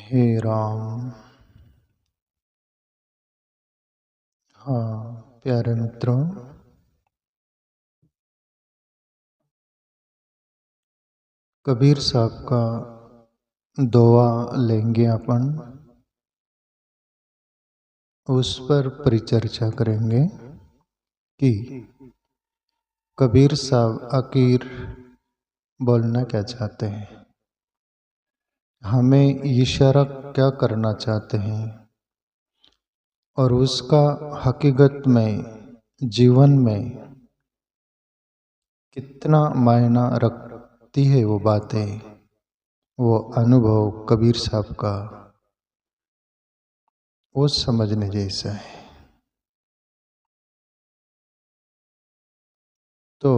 हे राम। हाँ प्यारे मित्रों, कबीर साहब का दोहा लेंगे अपन, उस पर परिचर्चा करेंगे कि कबीर साहब आखिर बोलना क्या चाहते हैं, हमें इशारा क्या करना चाहते हैं और उसका हकीकत में जीवन में कितना मायना रखती है वो बातें, वो अनुभव कबीर साहब का, वो समझने जैसा है। तो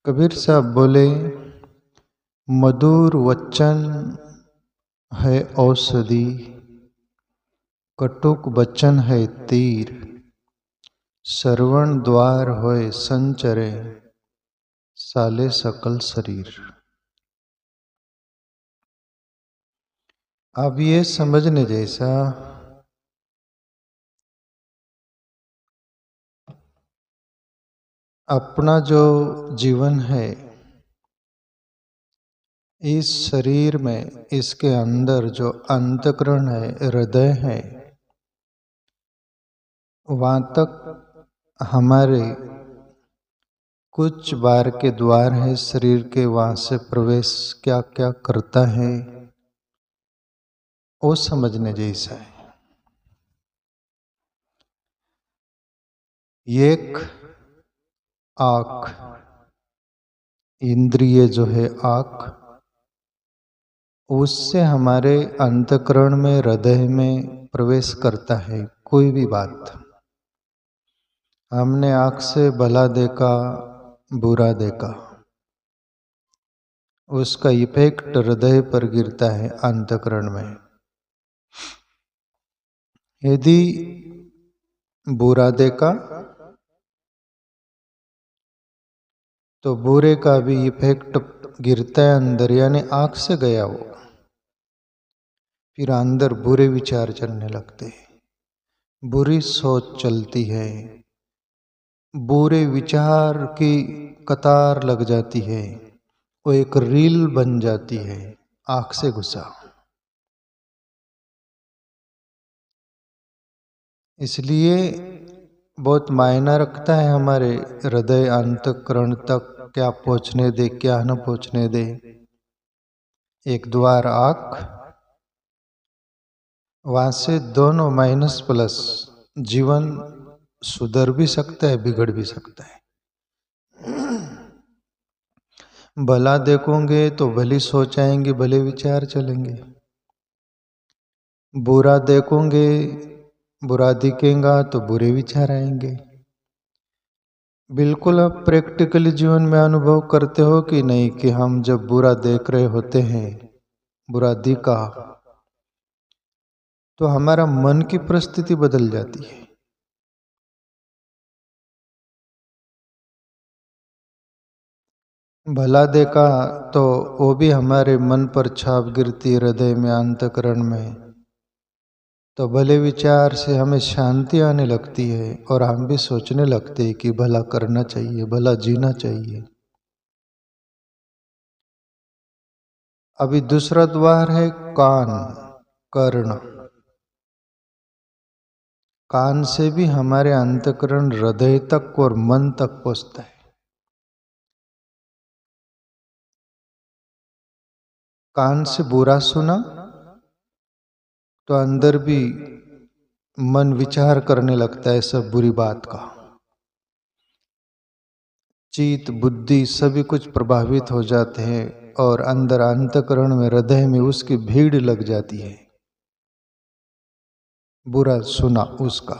कबीर साहब बोले, मधुर वचन है औषधि, कटुक वचन है तीर, श्रवण द्वार होए संचरे, साले सकल शरीर। अब ये समझने जैसा, अपना जो जीवन है इस शरीर में, इसके अंदर जो अंतःकरण है, हृदय है, वहां तक हमारे कुछ बार के द्वार है शरीर के, वहां से प्रवेश क्या क्या करता है वो समझने जैसा है। एक आँख, इंद्रिय जो है आँख, उससे हमारे अंतःकरण में, हृदय में प्रवेश करता है कोई भी बात। हमने आँख से भला देखा, बुरा देखा, उसका इफेक्ट हृदय पर गिरता है, अंतःकरण में। यदि बुरा देखा तो बुरे का भी इफेक्ट गिरता है अंदर, यानी आँख से गया वो, फिर अंदर बुरे विचार चलने लगते हैं, बुरी सोच चलती है, बुरे विचार की कतार लग जाती है, वो एक रील बन जाती है आँख से घुसा। इसलिए बहुत मायना रखता है हमारे हृदय अंतःकरण तक क्या पहुँचने दे, क्या न पहुँचने दे। एक द्वार आँख, वहां से दोनों माइनस प्लस, जीवन सुधर भी सकता है, बिगड़ भी सकता है। भला देखोगे तो भली सोच आएंगे, भले विचार चलेंगे। बुरा देखोगे, बुरा दिखेगा तो बुरे विचार आएंगे। बिल्कुल आप प्रैक्टिकली जीवन में अनुभव करते हो कि नहीं, कि हम जब बुरा देख रहे होते हैं, बुरा दिखा, तो हमारा मन की परिस्थिति बदल जाती है। भला देखा तो वो भी हमारे मन पर छाप गिरती, हृदय में, अंतःकरण में, तो भले विचार से हमें शांति आने लगती है और हम भी सोचने लगते हैं कि भला करना चाहिए, भला जीना चाहिए। अभी दूसरा द्वार है कान, कर्ण। कान से भी हमारे अंतःकरण, हृदय तक और मन तक पहुंचता है। कान से बुरा सुना तो अंदर भी मन विचार करने लगता है सब बुरी बात का, चित्त बुद्धि सभी कुछ प्रभावित हो जाते हैं और अंदर अंतःकरण में, हृदय में उसकी भीड़ लग जाती है बुरा सुना उसका।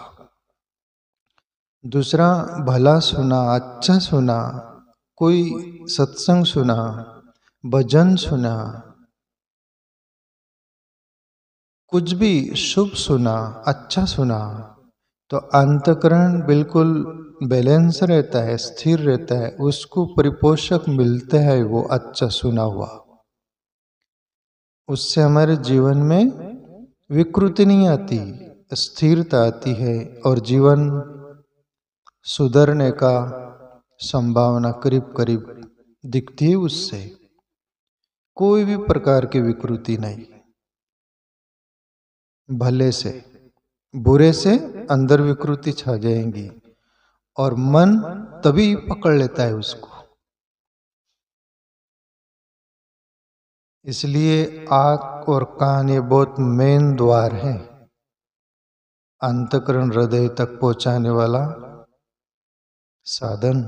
दूसरा भला सुना, अच्छा सुना, कोई सत्संग सुना, भजन सुना, कुछ भी शुभ सुना, अच्छा सुना, तो अंतःकरण बिल्कुल बैलेंस रहता है, स्थिर रहता है, उसको परिपोषक मिलता है वो अच्छा सुना हुआ। उससे हमारे जीवन में विकृति नहीं आती, स्थिरता आती है और जीवन सुधरने का संभावना करीब करीब दिखती है। उससे कोई भी प्रकार की विकृति नहीं, भले से बुरे से अंदर विकृति छा जाएंगी और मन तभी पकड़ लेता है उसको। इसलिए आंख और कान ये बहुत मेन द्वार है अंतःकरण हृदय तक पहुंचाने वाला साधन।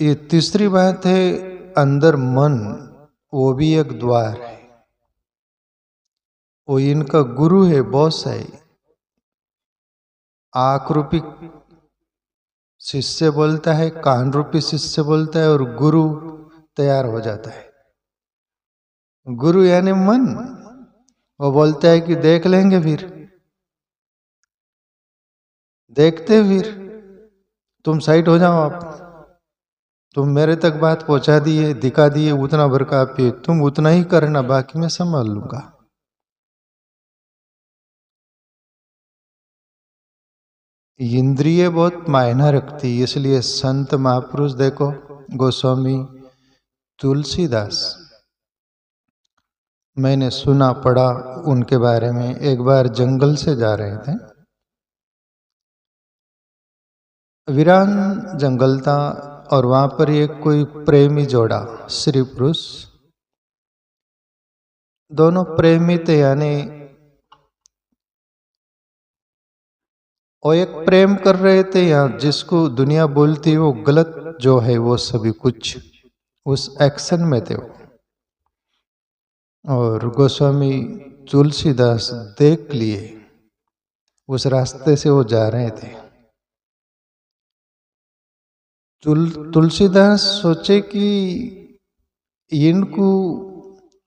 ये तीसरी बात है, अंदर मन, वो भी एक द्वार है। वो इनका गुरु है, बॉस है। आंख रूपी शिष्य बोलता है, कान रूपी शिष्य बोलता है और गुरु तैयार हो जाता है। गुरु यानी मन, वो बोलता है कि देख लेंगे, फिर देखते, फिर तुम साइड हो जाओ, आप तुम मेरे तक बात पहुंचा दिए, दिखा दिए, उतना भर का आप तुम उतना ही करना, बाकी मैं संभाल लूंगा। इंद्रिय बहुत मायना रखती, इसलिए संत महापुरुष देखो, गोस्वामी तुलसीदास, मैंने सुना पढ़ा उनके बारे में। एक बार जंगल से जा रहे थे, वीरान जंगल था और वहां पर एक कोई प्रेमी जोड़ा, स्त्री पुरुष, दोनों प्रेमी थे। यानी वो एक प्रेम कर रहे थे, या जिसको दुनिया बोलती है वो गलत जो है वो सभी कुछ उस एक्शन में थे वो। और गोस्वामी तुलसीदास देख लिए, उस रास्ते से वो जा रहे थे। तुलसीदास सोचे कि इनको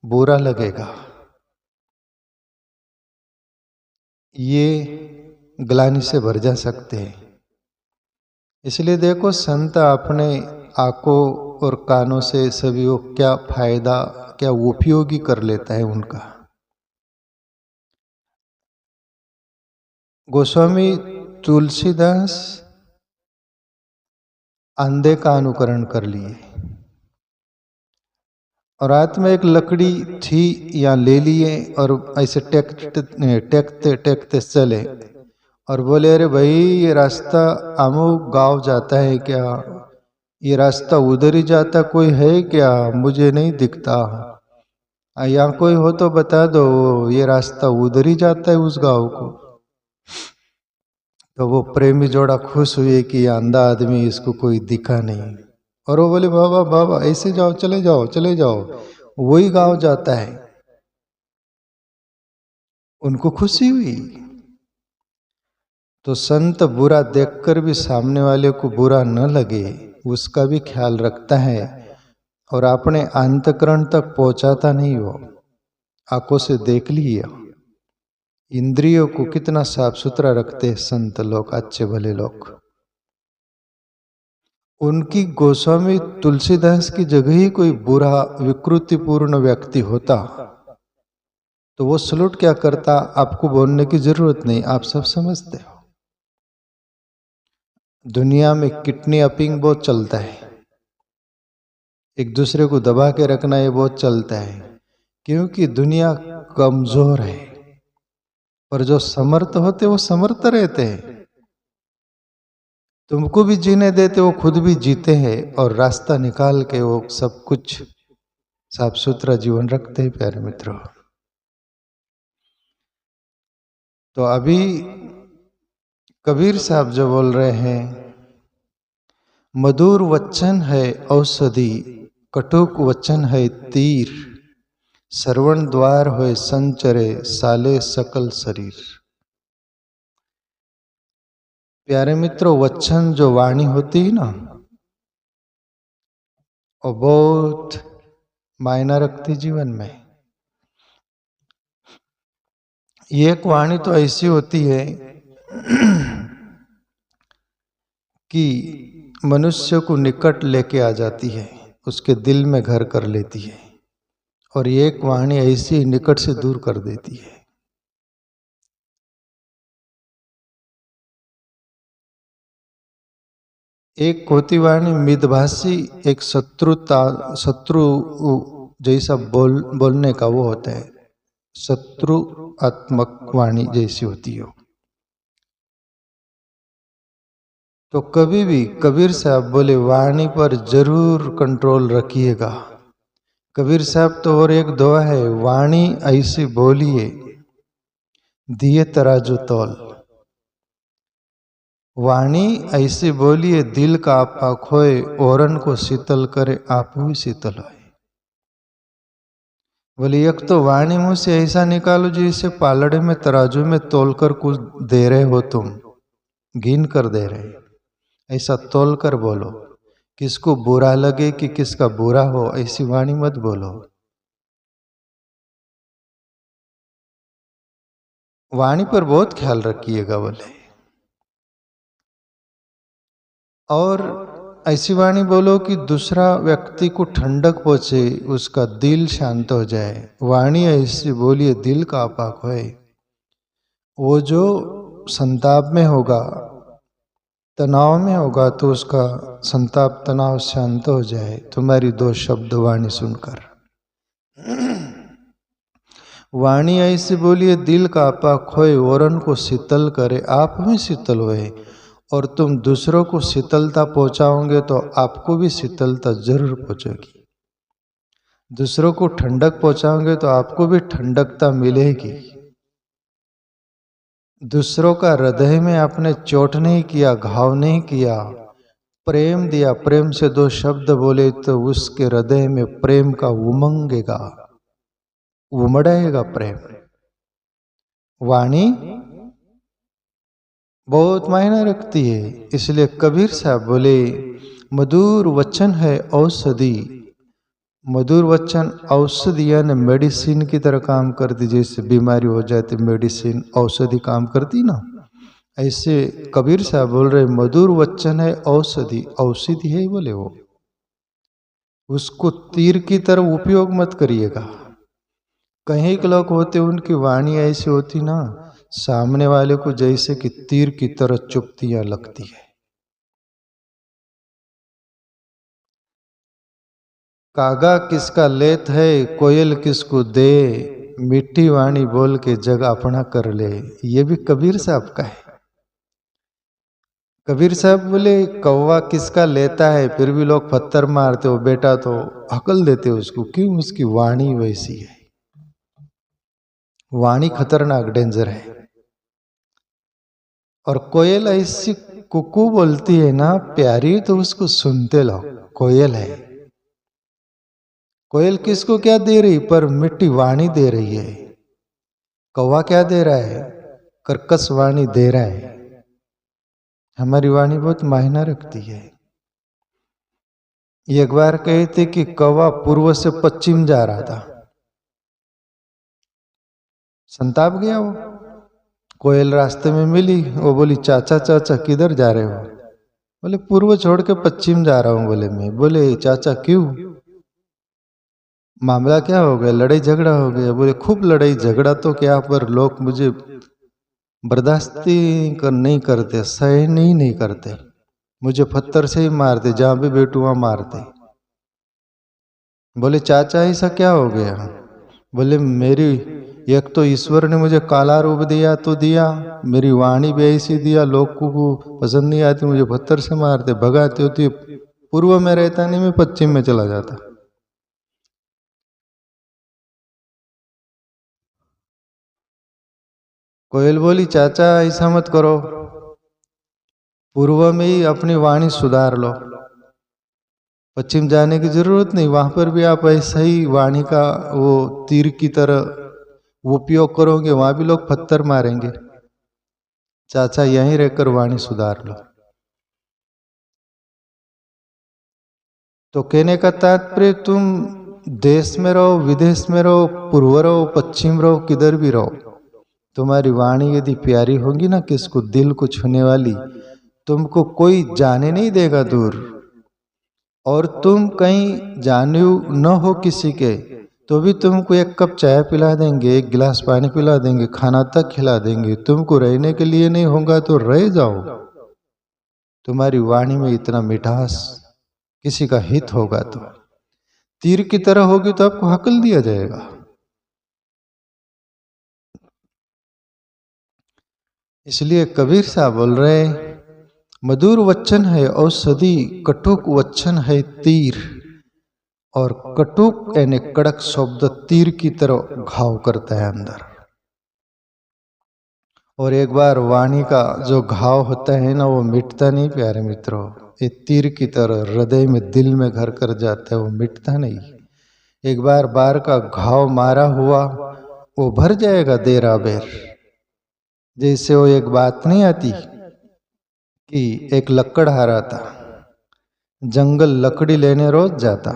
बुरा लगेगा, ये ग्लानि से भर जा सकते हैं। इसलिए देखो, संत अपने आंखों और कानों से सभी को क्या फायदा, क्या उपयोगी कर लेता है उनका। गोस्वामी तुलसीदास अंधे का अनुकरण कर लिए और रात में एक लकड़ी थी या ले लिए और ऐसे टेकते टेकते चले और बोले, अरे भाई ये रास्ता अमुक गांव जाता है क्या? ये रास्ता उधर ही जाता, कोई है क्या? मुझे नहीं दिखता, यहाँ कोई हो तो बता दो, ये रास्ता उधर ही जाता है उस गांव को। तो वो प्रेमी जोड़ा खुश हुए कि ये अंधा आदमी, इसको कोई दिखा नहीं। और वो बोले, बाबा बाबा ऐसे जाओ, चले जाओ चले जाओ, वही गांव जाता है। उनको खुशी हुई। तो संत बुरा देखकर भी सामने वाले को बुरा न लगे, उसका भी ख्याल रखता है और अपने अंतःकरण तक पहुंचाता नहीं। वो आंखों से देख लिया, इंद्रियों को कितना साफ सुथरा रखते संत लोग, अच्छे भले लोग। उनकी गोस्वामी तुलसीदास की जगह ही कोई बुरा विकृतिपूर्ण व्यक्ति होता तो वो सलूट क्या करता, आपको बोलने की जरूरत नहीं, आप सब समझते हो। दुनिया में किडनैपिंग बहुत चलता है, एक दूसरे को दबा के रखना ये बहुत चलता है, क्योंकि दुनिया कमजोर है। पर जो समर्थ होते वो समर्थ रहते हैं, तुमको भी जीने देते, वो खुद भी जीते हैं और रास्ता निकाल के वो सब कुछ साफ सुथरा जीवन रखते हैं। प्यारे मित्रों, तो अभी कबीर साहब जो बोल रहे हैं, मधुर वचन है औषधि, कटुक वचन है तीर, श्रवण द्वार होए संचरे, साले सकल शरीर। प्यारे मित्रों, वचन जो वाणी होती है ना, वो बहुत मायना रखती जीवन में। एक वाणी तो ऐसी होती है कि मनुष्य को निकट लेके आ जाती है, उसके दिल में घर कर लेती है, और एक वाणी ऐसी ही निकट से दूर कर देती है। एक होती वाणी मितभाषी, एक शत्रु जैसा बोलने का वो होता है, शत्रुआत्मक वाणी जैसी होती हो। तो कभी भी कबीर साहब बोले वाणी पर जरूर कंट्रोल रखिएगा। कबीर साहब तो और एक दुआ है, वाणी ऐसी बोलिए दिए तराजू तौल। वाणी ऐसी बोलिए दिल का आपा खोए, औरन को शीतल करे आप भी शीतल होए। बोले एक तो वाणी मुंह से ऐसा निकालो जैसे पालड़े में तराजू में तोलकर कुछ दे रहे हो, तुम गिन कर दे रहे, ऐसा तोल कर बोलो। किसको बुरा लगे कि किसका बुरा हो, ऐसी वाणी मत बोलो। वाणी पर बहुत ख्याल रखिएगा बोले। और ऐसी वाणी बोलो कि दूसरा व्यक्ति को ठंडक पहुंचे, उसका दिल शांत हो जाए। वाणी ऐसी बोलिए दिल का आपाक होए। वो जो संताप में होगा, तनाव में होगा, तो उसका संताप तनाव शांत हो जाए तुम्हारी दो शब्द वाणी सुनकर। वाणी ऐसी बोलिए दिल का आपा खोए, औरन को शीतल करे आप भी शीतल होए। और तुम दूसरों को शीतलता पहुंचाओगे तो आपको भी शीतलता जरूर पहुंचेगी। दूसरों को ठंडक पहुंचाओगे तो आपको भी ठंडकता मिलेगी। दूसरों का हृदय में आपने चोट नहीं किया, घाव नहीं किया, प्रेम दिया, प्रेम से दो शब्द बोले तो उसके हृदय में प्रेम का उमंगेगा, उमड़ेगा प्रेम। वाणी बहुत मायना रखती है। इसलिए कबीर साहब बोले मधुर वचन है औषधि। मधुर वचन औषधि यानी मेडिसिन की तरह काम करती। जैसे बीमारी हो जाती मेडिसिन औषधि काम करती ना, ऐसे कबीर साहब बोल रहे मधुर वचन है औषधि। औषधि है बोले वो, उसको तीर की तरह उपयोग मत करिएगा। कहीं के लोग होते उनकी वाणी ऐसी होती ना, सामने वाले को जैसे कि तीर की तरह चुभतियां लगती है। कागा किसका लेत है, कोयल किसको दे, मिट्टी वाणी बोल के जग अपना कर ले। ये भी कबीर साहब का है। कबीर साहब बोले कौवा किसका लेता है, फिर भी लोग पत्थर मारते हो, बेटा तो हकल देते उसको, क्यों? उसकी वाणी वैसी है। वाणी खतरनाक, डेंजर है। और कोयल ऐसी कुकू बोलती है ना प्यारी, तो उसको सुनते लो। कोयल है, कोयल किसको क्या दे रही, पर मिट्टी वाणी दे रही है। कौवा क्या दे रहा है, कर्कश वाणी दे रहा है। हमारी वाणी बहुत मायना रखती है। एक बार कहे थे कि कौवा पूर्व से पश्चिम जा रहा था, संताप गया वो। कोयल रास्ते में मिली, वो बोली चाचा चाचा किधर जा रहे हो? बोले पूर्व छोड़ के पश्चिम जा रहा हूं। बोले मैं। बोले चाचा क्यों, मामला क्या हो गया, लड़ाई झगड़ा हो गया? बोले खूब लड़ाई झगड़ा तो क्या, पर लोग मुझे बर्दाश्ती नहीं करते, सहन ही नहीं करते, मुझे पत्थर से ही मारते, जहां भी बैठू वहां मारते। बोले चाचा ऐसा क्या हो गया? बोले मेरी एक तो ईश्वर ने मुझे काला रूप दिया तो दिया, मेरी वाणी भी ऐसी दिया, लोगों को पसंद नहीं आती, मुझे पत्थर से मारते, भगाते होती। पूर्व में रहता नहीं, मैं पश्चिम में चला जाता। कोयल बोली चाचा ऐसा मत करो, पूर्व में ही अपनी वाणी सुधार लो, पश्चिम जाने की जरूरत नहीं, वहां पर भी आप ऐसा ही वाणी का वो तीर की तरह उपयोग करोगे, वहां भी लोग पत्थर मारेंगे। चाचा यहीं रहकर वाणी सुधार लो। तो कहने का तात्पर्य तुम देश में रहो, विदेश में रहो, पूर्व रहो, पश्चिम रहो, किधर भी रहो, तुम्हारी वाणी यदि प्यारी होगी ना, किसको दिल को छूने वाली, तुमको कोई जाने नहीं देगा दूर। और तुम कहीं जाने न हो किसी के तो भी तुमको एक कप चाय पिला देंगे, एक गिलास पानी पिला देंगे, खाना तक खिला देंगे। तुमको रहने के लिए नहीं होगा तो रह जाओ। तुम्हारी वाणी में इतना मिठास, किसी का हित होगा तो। तीर की तरह होगी तो आपको हकल दिया जाएगा। इसलिए कबीर साहब बोल रहे, मधुर वचन है औषधि, कटुक वचन है तीर। और कटुक यानी कड़क शब्द तीर की तरह घाव करता है अंदर। और एक बार वाणी का जो घाव होता है ना, वो मिटता नहीं प्यारे मित्रों। ये तीर की तरह हृदय में, दिल में घर कर जाता है, वो मिटता नहीं। एक बार का घाव मारा हुआ वो भर जाएगा देरा बेर। जैसे वो एक बात नहीं आती कि एक लकड़हारा था, जंगल लकड़ी लेने रोज जाता,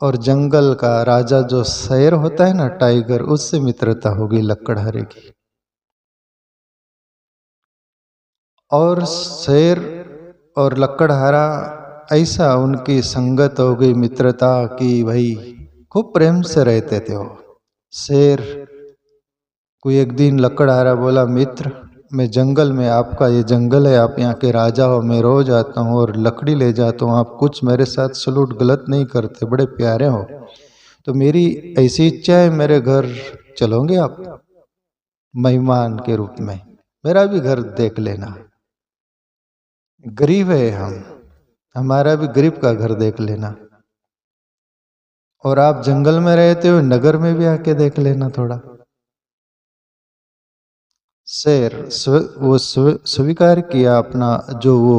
और जंगल का राजा जो शेर होता है ना, टाइगर, उससे मित्रता होगी लकड़हारे की। और शेर और लकड़हारा ऐसा उनकी संगत हो गई, मित्रता की, भाई खूब प्रेम से रहते थे वो। शेर को एक दिन लकड़हारा बोला, मित्र मैं जंगल में, आपका ये जंगल है, आप यहाँ के राजा हो, मैं रोज आता हूँ और लकड़ी ले जाता हूँ, आप कुछ मेरे साथ सलूट गलत नहीं करते, बड़े प्यारे हो, तो मेरी ऐसी इच्छा है, मेरे घर चलोगे आप मेहमान के रूप में, मेरा भी घर देख लेना। गरीब है हम, हमारा भी गरीब का घर देख लेना, और आप जंगल में रहते हो, नगर में भी आके देख लेना थोड़ा। शेर वो स्वीकार किया अपना, जो वो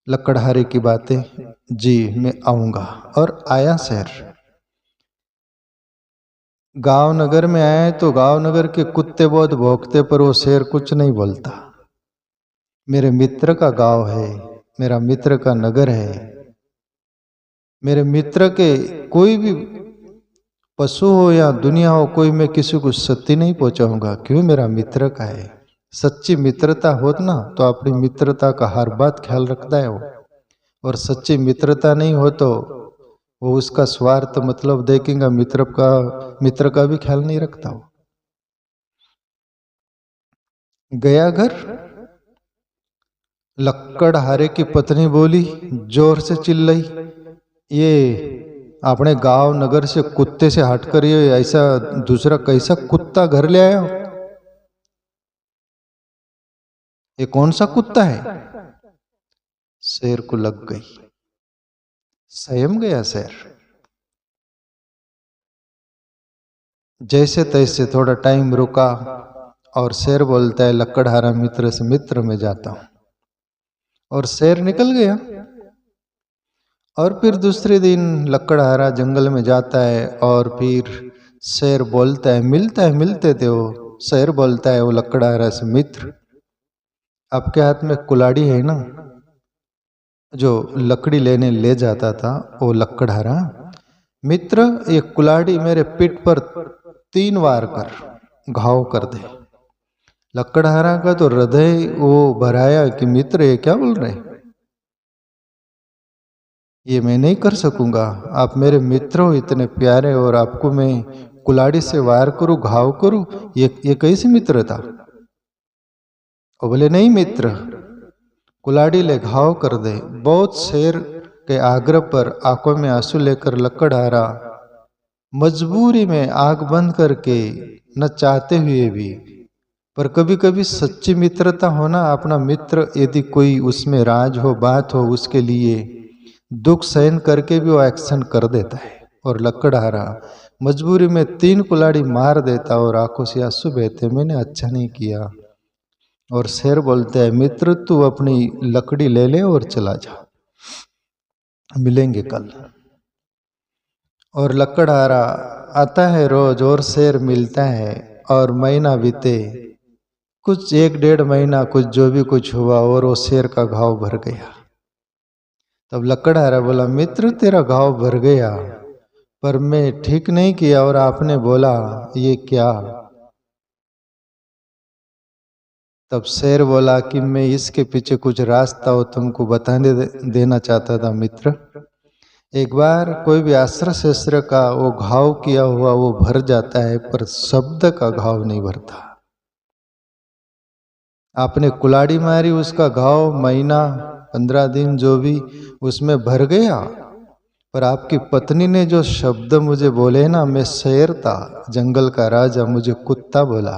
लकड़हारे की बातें, जी मैं आऊंगा। और आया शेर। गांव नगर में आए तो गांव नगर के कुत्ते बहुत भौंकते, पर वो शेर कुछ नहीं बोलता। मेरे मित्र का गांव है, मेरा मित्र का नगर है, मेरे मित्र के कोई भी पशु हो या दुनिया हो, कोई मैं किसी को क्षति नहीं पहुंचाऊंगा, क्यों मेरा मित्र का है। सच्ची मित्रता हो ना तो अपनी मित्रता का हर बात ख्याल रखता है वो, और सच्ची मित्रता नहीं हो तो वो उसका स्वार्थ मतलब देखेगा, मित्र का भी ख्याल नहीं रखता वो। गया घर, लकड़हारे की पत्नी बोली, जोर से चिल्लाई, ये अपने गांव नगर से कुत्ते से हटकर ये ऐसा दूसरा कैसा कुत्ता घर ले आया हो? ये कौन सा कुत्ता है? शेर को लग गई, सहम गया शेर। जैसे तैसे थोड़ा टाइम रुका और शेर बोलता है, लकड़हारा मित्र से मित्र में जाता हूं। और शेर निकल गया। और फिर दूसरे दिन लकड़हारा जंगल में जाता है, और फिर शेर बोलता है, मिलते थे वो। शेर बोलता है वो लकड़हारा से, मित्र आपके हाथ में कुल्हाड़ी है ना? जो लकड़ी लेने ले जाता था वो लकड़हारा, मित्र ये कुल्हाड़ी मेरे पीठ पर 3 बार कर घाव कर दे। लकड़हारा का तो हृदय वो भराया कि मित्र ये क्या बोल रहे, ये मैं नहीं कर सकूंगा, आप मेरे मित्र हो इतने प्यारे, और आपको मैं कुल्हाड़ी से वार करूं, घाव करूं, ये कैसी मित्रता? और बोले नहीं मित्र, कुल्हाड़ी ले घाव कर दे। बहुत शेर के आग्रह पर आंखों में आंसू लेकर लकड़हारा मजबूरी में आंख बंद करके, न चाहते हुए भी, पर कभी कभी सच्ची मित्रता होना, अपना मित्र यदि कोई उसमें राज हो, बात हो, उसके लिए दुख सहन करके भी वो एक्शन कर देता है। और लकड़हारा मजबूरी में 3 कुल्हाड़ी मार देता और आंखों से आंसू बहते, मैंने अच्छा नहीं किया। और शेर बोलता है, मित्र तू अपनी लकड़ी ले ले और चला जा, मिलेंगे कल। और लकड़हारा आता है रोज और शेर मिलता है, और महीना बीते, कुछ 1-1.5 महीना, कुछ जो भी कुछ हुआ, और वो शेर का घाव भर गया। तब लकड़हारा बोला, मित्र तेरा घाव भर गया, पर मैं ठीक नहीं किया, और आपने बोला ये क्या? तब शेर बोला कि मैं इसके पीछे कुछ रास्ता हो तुमको बताने देना चाहता था मित्र। एक बार कोई भी अस्त्र शस्त्र का वो घाव किया हुआ वो भर जाता है, पर शब्द का घाव नहीं भरता। आपने कुल्हाड़ी मारी, उसका घाव महीना 15 दिन जो भी उसमें भर गया, पर आपकी पत्नी ने जो शब्द मुझे बोले ना, मैं शेर था, जंगल का राजा, मुझे कुत्ता बोला,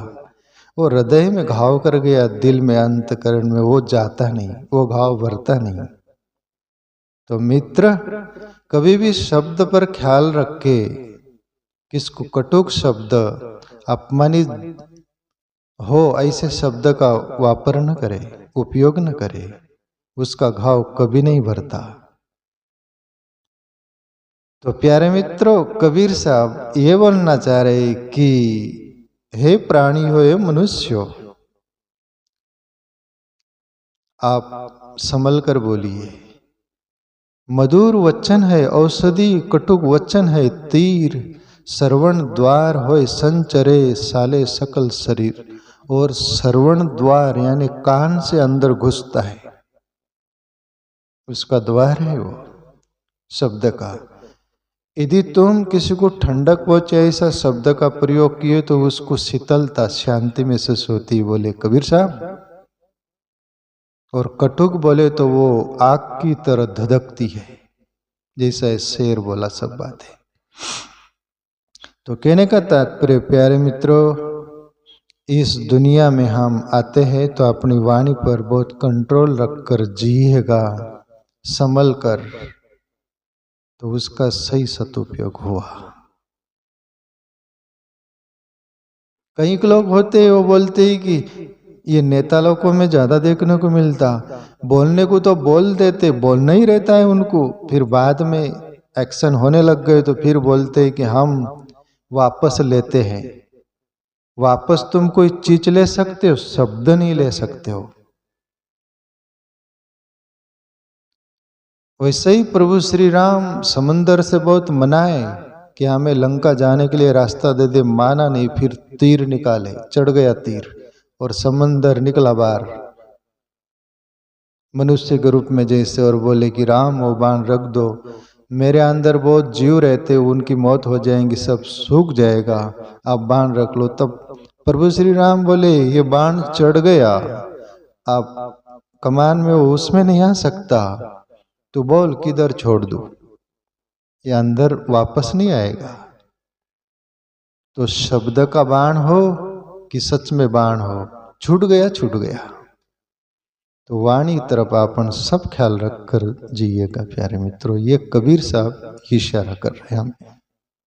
वो हृदय में घाव कर गया, दिल में, अंतकरण में, वो जाता नहीं, वो घाव भरता नहीं। तो मित्र, कभी भी शब्द पर ख्याल रखे, किसको कटुक शब्द, अपमानित हो ऐसे शब्द का वापर न करे, उपयोग न करे, उसका घाव कभी नहीं भरता। तो प्यारे मित्रों, कबीर साहब ये बोलना चाह रहे कि हे प्राणी हो, हे मनुष्य हो, आप संभल कर बोलिए। मधुर वचन है औषधि, कटुक वचन है तीर, श्रवण द्वार होय संचरे साले सकल शरीर। और श्रवण द्वार यानी कान से अंदर घुसता है, उसका द्वार है वो शब्द का। यदि तुम किसी को ठंडक पहुंचे ऐसा शब्द का प्रयोग किए तो उसको शीतलता, शांति महसूस होती, बोले कबीर साहब। और कटुक बोले तो वो आग की तरह धधकती है, जैसा शेर बोला, सब बात है। तो कहने का तात्पर्य प्यारे मित्रों, इस दुनिया में हम आते हैं तो अपनी वाणी पर बहुत कंट्रोल रखकर जिएगा, संभल कर, तो उसका सही सदुपयोग हुआ। कई लोग होते हैं वो बोलते हैं कि ये नेता लोगों में ज्यादा देखने को मिलता, बोलने को तो बोल देते, बोलना ही रहता है उनको, फिर बाद में एक्शन होने लग गए तो फिर बोलते हैं कि हम वापस लेते हैं। वापस तुम कोई चीज ले सकते हो, शब्द नहीं ले सकते हो। वैसे ही प्रभु श्री राम समंदर से बहुत मनाए कि हमें लंका जाने के लिए रास्ता दे दे, माना नहीं, फिर तीर निकाले, चढ़ गया तीर और समंदर निकला बाहर मनुष्य के रूप में जैसे, और बोले कि राम वो बाण रख दो, मेरे अंदर बहुत जीव रहते, उनकी मौत हो जाएंगी, सब सूख जाएगा, आप बाण रख लो। तब प्रभु श्री राम बोले ये बाण चढ़ गया, आप कमान में वो उसमें नहीं आ सकता, तू बोल किधर छोड़ दो, ये अंदर वापस नहीं आएगा। तो शब्द का बाण हो कि सच में बाण हो, छूट गया छूट गया। तो वाणी तरफ अपन सब ख्याल रखकर जिएगा प्यारे मित्रों। ये कबीर साहब इशारा कर रहे हैं हमें।